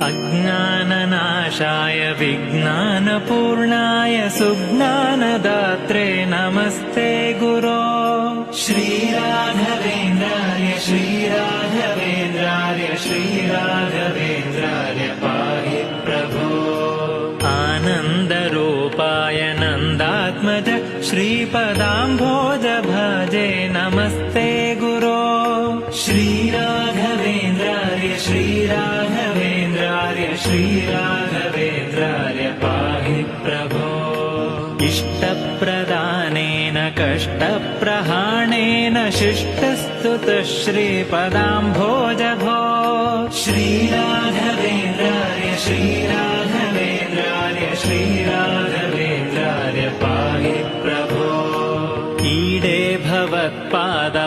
अज्ञाननाशाय विज्ञानपूर्णाय सुज्ञानदात्रे नमस्ते गुरो। श्रीराघवेन्द्राय श्रीराघवेन्द्राय श्रीराघवेन्द्राय पाहि प्रभो। आनन्दरूपाय नन्दात्मज श्रीपदाम्भोज भजे नमस्ते गुरो। श्रीराघवेन्द्राय श्रीराघवेन्द्राय श्रीराघवेन्द्राय पाहि प्रभो। इष्टप्रदानेन कष्टप्रहाणेन शिष्टस्तुतः श्रीपदाम्भोज भो। श्रीराघवेन्द्राय श्रीराघवेन्द्राय श्रीराघवेन्द्राय पाहि प्रभो। ईडे भवत्पादपाथोजमा